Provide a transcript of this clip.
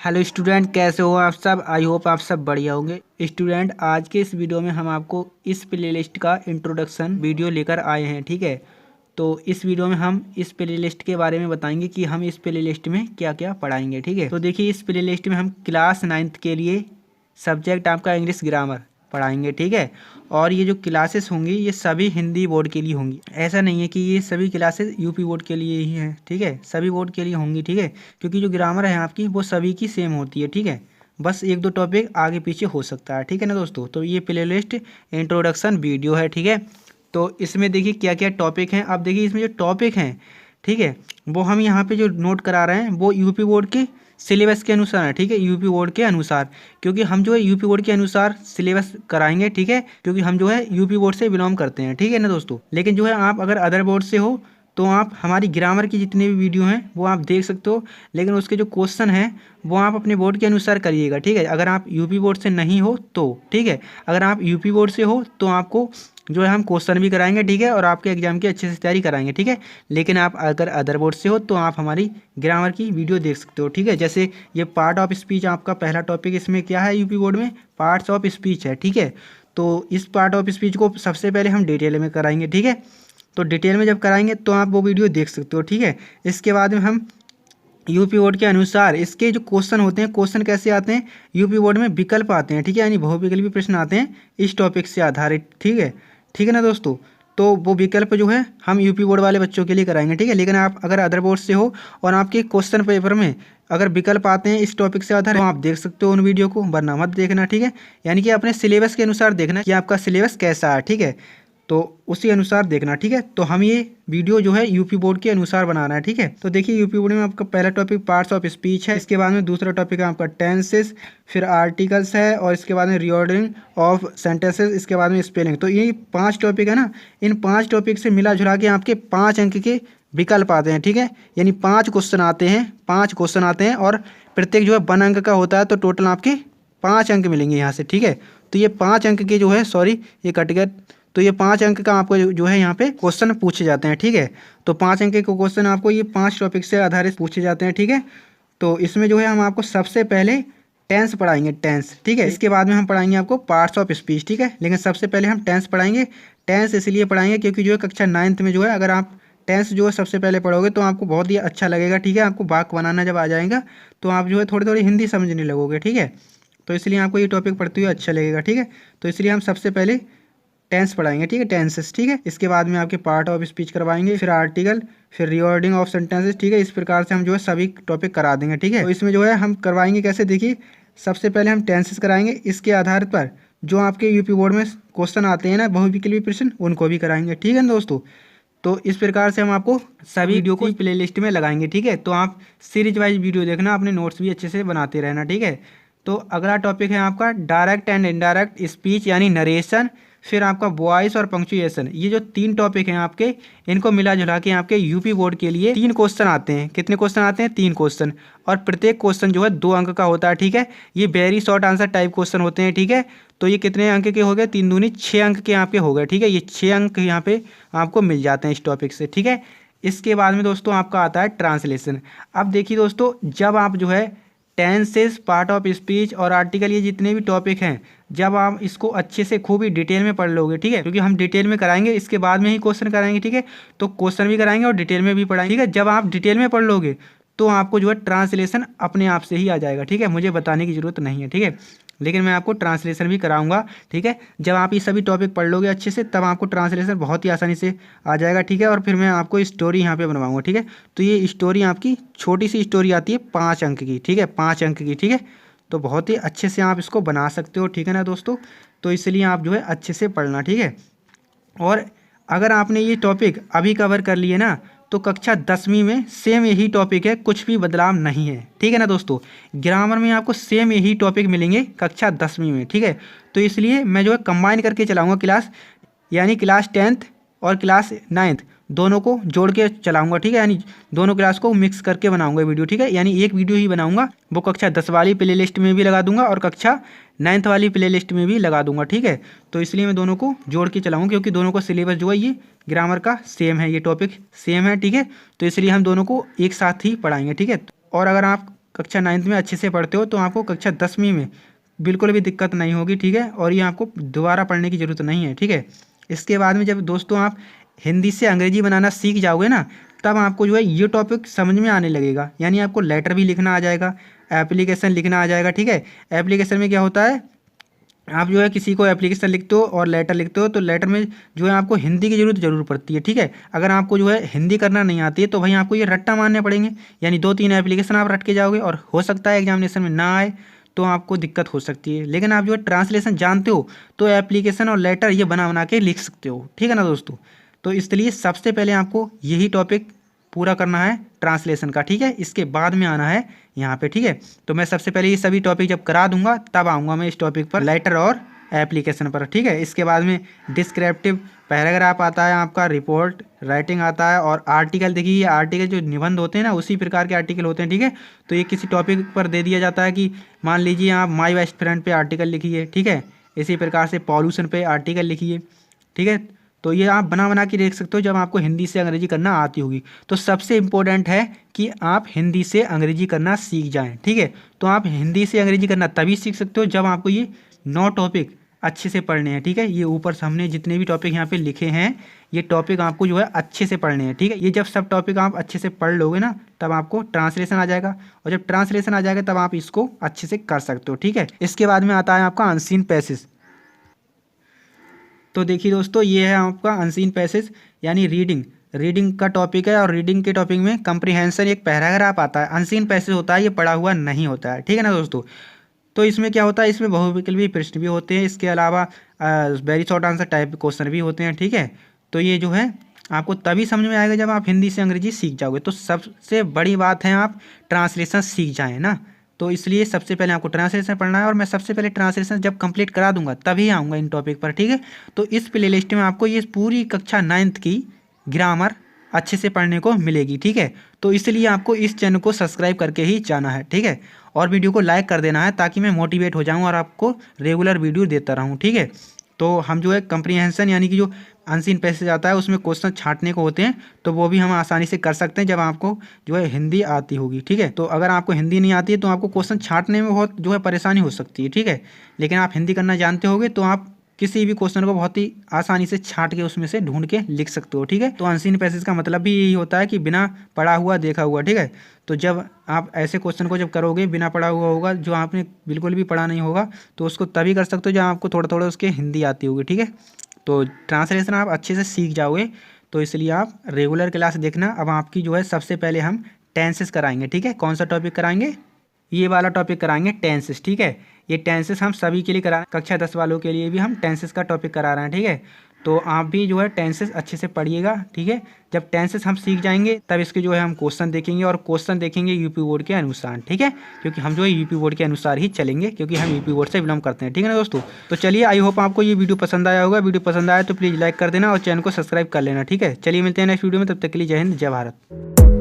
Hello student, कैसे हो आप सब। आई होप आप सब बढ़िया होंगे। स्टूडेंट, आज के इस वीडियो में हम आपको इस प्लेलिस्ट का इंट्रोडक्शन वीडियो लेकर आए हैं। ठीक है, तो इस वीडियो में हम इस प्लेलिस्ट के बारे में बताएंगे कि हम इस प्लेलिस्ट में क्या क्या पढ़ाएंगे। ठीक है, तो देखिए इस प्लेलिस्ट में हम क्लास 9th के लिए सब्जेक्ट आपका इंग्लिश ग्रामर पढ़ाएंगे। ठीक है, और ये जो क्लासेस होंगी ये सभी हिंदी बोर्ड के लिए होंगी। ऐसा नहीं है कि ये सभी क्लासेस यूपी बोर्ड के लिए ही हैं। ठीक है, सभी बोर्ड के लिए होंगी। ठीक है, क्योंकि जो ग्रामर है आपकी वो सभी की सेम होती है। ठीक है, बस एक दो टॉपिक आगे पीछे हो सकता है। ठीक है ना दोस्तों, तो ये प्लेलिस्ट इंट्रोडक्शन वीडियो है। ठीक है, तो इसमें देखिए क्या क्या टॉपिक हैं। अब देखिए इसमें जो टॉपिक हैं, ठीक है, वो हम यहाँ पे जो नोट करा रहे हैं वो यूपी बोर्ड के सिलेबस के अनुसार है। ठीक है, यूपी बोर्ड के अनुसार, क्योंकि हम जो है यूपी बोर्ड के अनुसार सिलेबस कराएंगे। ठीक है, क्योंकि हम जो है यूपी बोर्ड से बिलोंग करते हैं। ठीक है ना दोस्तों, लेकिन जो है आप अगर अदर बोर्ड से हो तो आप हमारी ग्रामर की जितने भी वीडियो हैं वो आप देख सकते हो, लेकिन उसके जो क्वेश्चन हैं वो आप अपने बोर्ड के अनुसार करिएगा। ठीक है, अगर आप यूपी बोर्ड से नहीं हो तो, ठीक है, अगर आप यूपी बोर्ड से हो तो आपको जो है हम क्वेश्चन भी कराएंगे। ठीक है, और आपके एग्जाम की अच्छे से तैयारी कराएंगे। ठीक है, लेकिन आप अगर अदर बोर्ड से हो तो आप हमारी ग्रामर की वीडियो देख सकते हो। ठीक है, जैसे ये पार्ट ऑफ स्पीच आपका पहला टॉपिक इसमें क्या है, यूपी बोर्ड में पार्ट्स ऑफ स्पीच है। ठीक है, तो इस पार्ट ऑफ स्पीच को सबसे पहले हम डिटेल में कराएंगे। ठीक है, तो डिटेल में जब कराएंगे तो आप वो वीडियो देख सकते हो। ठीक है, इसके बाद में हम यूपी बोर्ड के अनुसार इसके जो क्वेश्चन होते हैं, क्वेश्चन कैसे आते हैं, यूपी बोर्ड में विकल्प आते हैं। ठीक है, यानी बहुविकल्पी प्रश्न आते हैं इस टॉपिक से आधारित। ठीक है ना दोस्तों, तो वो विकल्प जो है हम यूपी बोर्ड वाले बच्चों के लिए कराएंगे। ठीक है, लेकिन आप अगर अदर बोर्ड से हो और आपके क्वेश्चन पेपर में अगर विकल्प आते हैं इस टॉपिक से आधारित तो आप देख सकते हो उन वीडियो को, वरना मत देखना। ठीक है, यानी कि अपने सिलेबस के अनुसार देखना कि आपका सिलेबस कैसा है। ठीक है, तो उसी अनुसार देखना। ठीक है, तो हम ये वीडियो जो है यूपी बोर्ड के अनुसार बना रहे हैं। ठीक है, तो देखिए यूपी बोर्ड में आपका पहला टॉपिक पार्ट्स ऑफ स्पीच है, इसके बाद में दूसरा टॉपिक है आपका टेंसेस, फिर आर्टिकल्स है, और इसके बाद में रीऑर्डरिंग ऑफ सेंटेंसेस, इसके बाद में स्पेलिंग। तो ये 5 टॉपिक है ना, इन 5 टॉपिक से मिला जुला के आपके 5 अंक के विकल्प आते हैं। ठीक है, यानी 5 क्वेश्चन आते हैं, 5 क्वेश्चन आते हैं, और प्रत्येक जो है 1 अंक का होता है, तो टोटल आपके 5 अंक मिलेंगे यहाँ से। ठीक है, तो ये 5 अंक के जो है, सॉरी ये कट गया, तो ये 5 अंक का आपको जो है यहाँ पे क्वेश्चन पूछे जाते हैं। ठीक है, तो 5 अंक के क्वेश्चन आपको ये 5 टॉपिक से आधारित पूछे जाते हैं। ठीक है, तो इसमें जो है हम आपको सबसे पहले टेंस पढ़ाएंगे, टेंस। ठीक है, इसके बाद में हम पढ़ाएंगे आपको पार्ट्स ऑफ स्पीच। ठीक है, लेकिन सबसे पहले हम टेंस पढ़ाएंगे। टेंस इसलिए पढ़ाएंगे क्योंकि जो है कक्षा 9th में जो है अगर आप टेंस जो है सबसे पहले पढ़ोगे तो आपको बहुत ही अच्छा लगेगा। ठीक है, आपको वाक्य बनाना जब आ जाएगा तो आप जो है थोड़ी थोड़ी हिंदी समझने लगोगे। ठीक है, तो इसलिए आपको ये टॉपिक पढ़ते हुए अच्छा लगेगा। ठीक है, तो इसलिए हम सबसे पहले टेंस पढ़ाएंगे। ठीक है, टेंसेस। ठीक है, इसके बाद में आपके पार्ट ऑफ स्पीच करवाएंगे, फिर आर्टिकल, फिर रिवर्डिंग ऑफ सेंटेंसेस। ठीक है, इस प्रकार से हम जो है सभी टॉपिक करा देंगे। ठीक है, तो इसमें जो है हम करवाएंगे कैसे, देखिए सबसे पहले हम टेंसेस कराएंगे, इसके आधार पर जो आपके यूपी बोर्ड में क्वेश्चन आते हैं ना बहुविकल्पी प्रश्न, उनको भी कराएंगे। ठीक है ना दोस्तों, तो इस प्रकार से हम आपको सभी वीडियो को प्ले लिस्ट में लगाएंगे। ठीक है, तो आप सीरीज वाइज वीडियो देखना, अपने नोट्स भी अच्छे से बनाते रहना। ठीक है, तो अगला टॉपिक है आपका डायरेक्ट एंड इनडायरेक्ट स्पीच यानी नरेशन, फिर आपका वॉइस और पंक्चुएशन। ये जो 3 टॉपिक हैं आपके, इनको मिला जुला के आपके यूपी बोर्ड के लिए 3 क्वेश्चन आते हैं। कितने क्वेश्चन आते हैं, 3 क्वेश्चन, और प्रत्येक क्वेश्चन जो है 2 अंक का होता है। ठीक है, ये very short answer type question होते हैं। ठीक है, तो ये कितने अंक के हो गए, 3 दूनी 6 अंक के आपके हो गए। ठीक है, ये 6 अंक यहाँ पे आपको मिल जाते हैं इस टॉपिक से। ठीक है, इसके बाद में दोस्तों आपका आता है ट्रांसलेशन। अब देखिए दोस्तों, जब आप जो है टेंसेस, पार्ट ऑफ स्पीच और आर्टिकल, ये जितने भी टॉपिक हैं, जब आप इसको अच्छे से खूब ही डिटेल में पढ़ लोगे, ठीक है, क्योंकि हम डिटेल में कराएंगे, इसके बाद में ही क्वेश्चन कराएंगे। ठीक है, तो क्वेश्चन भी कराएंगे और डिटेल में भी पढ़ाएंगे। ठीक है, जब आप डिटेल में पढ़ लोगे तो आपको जो है ट्रांसलेशन अपने आप से ही आ जाएगा। ठीक है, मुझे बताने की जरूरत नहीं है। ठीक है, लेकिन मैं आपको ट्रांसलेशन भी कराऊंगा। ठीक है, जब आप ये सभी टॉपिक पढ़ लोगे अच्छे से तब आपको ट्रांसलेशन बहुत ही आसानी से आ जाएगा। ठीक है, और फिर मैं आपको स्टोरी यहाँ पे बनवाऊंगा। ठीक है, तो ये स्टोरी आपकी छोटी सी स्टोरी आती है 5 अंक की। ठीक है, 5 अंक की। ठीक है, तो बहुत ही अच्छे से आप इसको बना सकते हो। ठीक है ना दोस्तों, तो इसलिए आप जो है अच्छे से पढ़ना। ठीक है, और अगर आपने ये टॉपिक अभी कवर कर लिए ना तो कक्षा 10वीं में सेम यही टॉपिक है, कुछ भी बदलाव नहीं है। ठीक है ना दोस्तों, ग्रामर में आपको सेम यही टॉपिक मिलेंगे कक्षा 10वीं में। ठीक है, तो इसलिए मैं जो है कंबाइन करके चलाऊंगा क्लास, यानी क्लास 10th और क्लास 9th दोनों को जोड़ के चलाऊंगा। ठीक है, यानी दोनों क्लास को मिक्स करके बनाऊंगा वीडियो। ठीक है, यानी एक वीडियो ही बनाऊंगा, वो कक्षा 10 वाली प्ले लिस्ट में भी लगा दूंगा और कक्षा 9th वाली प्ले लिस्ट में भी लगा दूंगा। ठीक है, तो इसलिए मैं दोनों को जोड़ के चलाऊंगा, क्योंकि दोनों का सिलेबस जो है ये ग्रामर का सेम है, ये टॉपिक सेम है। ठीक है, तो इसलिए हम दोनों को एक साथ ही पढ़ाएंगे। ठीक है, और अगर आप कक्षा 9th में अच्छे से पढ़ते हो तो आपको कक्षा 10वीं में बिल्कुल भी दिक्कत नहीं होगी, ठीक है। और ये आपको दोबारा पढ़ने की ज़रूरत नहीं है, ठीक है। इसके बाद में जब दोस्तों आप हिंदी से अंग्रेजी बनाना सीख जाओगे ना, तब आपको जो है ये टॉपिक समझ में आने लगेगा। यानी आपको लेटर भी लिखना आ जाएगा, एप्लीकेशन लिखना आ जाएगा, ठीक है। एप्लीकेशन में क्या होता है, आप जो है किसी को एप्लीकेशन लिखते हो और लेटर लिखते हो तो लेटर में जो है आपको हिंदी की ज़रूर पड़ती है, ठीक है। अगर आपको जो है हिंदी करना नहीं आती है तो भाई आपको ये रट्टा मारने पड़ेंगे, यानी 2-3 एप्लीकेशन आप रट के जाओगे और हो सकता है एग्जामिनेशन में ना आए तो आपको दिक्कत हो सकती है। लेकिन आप जो है ट्रांसलेशन जानते हो तो एप्लीकेशन और लेटर ये बना के लिख सकते हो, ठीक है ना दोस्तों। तो इसलिए सबसे पहले आपको यही टॉपिक पूरा करना है ट्रांसलेशन का, ठीक है। इसके बाद में आना है यहाँ पे, ठीक है। तो मैं सबसे पहले ये सभी टॉपिक जब करा दूंगा तब आऊँगा मैं इस टॉपिक पर, लेटर और एप्लीकेशन पर, ठीक है। इसके बाद में डिस्क्रिप्टिव पैराग्राफ आता है, आपका रिपोर्ट राइटिंग आता है, और आर्टिकल। देखिए ये आर्टिकल जो निबंध होते हैं ना उसी प्रकार के आर्टिकल होते हैं, ठीक है। तो ये किसी टॉपिक पर दे दिया जाता है कि मान लीजिए आप माई बेस्ट फ्रेंड पे आर्टिकल लिखिए, ठीक है। इसी प्रकार से पॉल्यूशन पे आर्टिकल लिखिए, ठीक है। तो ये आप बना के देख सकते हो जब आपको हिंदी से अंग्रेजी करना आती होगी। तो सबसे इम्पोर्टेंट है कि आप हिंदी से अंग्रेजी करना सीख जाएं, ठीक है। तो आप हिंदी से अंग्रेजी करना तभी सीख सकते हो जब आपको ये 9 टॉपिक अच्छे से पढ़ने हैं, ठीक है। ये ऊपर सामने जितने भी टॉपिक यहाँ पे लिखे हैं ये टॉपिक आपको जो है अच्छे से पढ़ने हैं, ठीक है। ये जब सब टॉपिक आप अच्छे से पढ़ लोगे ना तब आपको ट्रांसलेशन आ जाएगा, और जब ट्रांसलेशन आ जाएगा तब आप इसको अच्छे से कर सकते हो, ठीक है। इसके बाद में आता है आपका अनसीन पैसेज। तो देखिए दोस्तों ये है आपका अनसीन पैसेज, यानी रीडिंग का टॉपिक है, और रीडिंग के टॉपिक में कंप्रीहेंशन एक पैराग्राफ आता है। अनसीन पैसेज होता है, ये पढ़ा हुआ नहीं होता है, ठीक है ना दोस्तों। तो इसमें क्या होता है, इसमें बहुविकल्पी प्रश्न भी होते हैं, इसके अलावा very short answer type question भी होते हैं, ठीक है। तो ये जो है आपको तभी समझ में आएगा जब आप हिंदी से अंग्रेजी सीख जाओगे। तो सबसे बड़ी बात है आप ट्रांसलेशन सीख जाएँ ना, तो इसलिए सबसे पहले आपको ट्रांसलेशन पढ़ना है, और मैं सबसे पहले ट्रांसलेशन जब कंप्लीट करा दूंगा तभी आऊँगा इन टॉपिक पर, ठीक है। तो इस प्ले लिस्ट में आपको ये पूरी कक्षा 9th की ग्रामर अच्छे से पढ़ने को मिलेगी, ठीक है। तो इसलिए आपको इस चैनल को सब्सक्राइब करके ही जाना है, ठीक है। और वीडियो को लाइक कर देना है ताकि मैं मोटिवेट हो जाऊँ और आपको रेगुलर वीडियो देता रहूँ, ठीक है। तो हम जो है कंप्रीहेंशन यानी कि जो अनसीन पैसेज आता है उसमें क्वेश्चन छांटने को होते हैं, तो वो भी हम आसानी से कर सकते हैं जब आपको जो है हिंदी आती होगी, ठीक है। तो अगर आपको हिंदी नहीं आती है तो आपको क्वेश्चन छांटने में बहुत जो है परेशानी हो सकती है, ठीक है। लेकिन आप हिंदी करना जानते होगे तो आप किसी भी क्वेश्चन को बहुत ही आसानी से छांट के उसमें से ढूंढ के लिख सकते हो, ठीक है। तो अनसीन पैसेज का मतलब भी यही होता है कि बिना पढ़ा हुआ देखा हुआ, ठीक है। तो जब आप ऐसे क्वेश्चन को जब करोगे बिना पढ़ा हुआ होगा, जो आपने बिल्कुल भी पढ़ा नहीं होगा, तो उसको तभी कर सकते हो जब आपको थोड़ा थोड़ा उसके हिंदी आती होगी, ठीक है। तो ट्रांसलेशन आप अच्छे से सीख जाओगे, तो इसलिए आप रेगुलर क्लास देखना। अब आपकी जो है सबसे पहले हम टेंसेस कराएंगे, ठीक है। कौन सा टॉपिक कराएंगे, ये वाला टॉपिक कराएंगे टेंसेस, ठीक है। ये टेंसेस हम सभी के लिए करा, कक्षा 10 वालों के लिए भी हम टेंसेस का टॉपिक करा रहे हैं, ठीक है। तो आप भी जो है टेंसेस अच्छे से पढ़िएगा, ठीक है। जब टेंसेस हम सीख जाएंगे तब इसके जो है हम क्वेश्चन देखेंगे, और क्वेश्चन देखेंगे यूपी बोर्ड के अनुसार, ठीक है। क्योंकि हम जो है यूपी बोर्ड के अनुसार ही चलेंगे, क्योंकि हम यूपी बोर्ड से बिलोंग करते हैं, ठीक है ना दोस्तों। तो चलिए, आई होप आपको ये वीडियो पसंद आया होगा। वीडियो पसंद आया तो प्लीज़ लाइक कर देना और चैनल को सब्सक्राइब कर लेना, ठीक है। चलिए मिलते हैं नेक्स्ट वीडियो में, तब तक के लिए जय हिंद, जय भारत।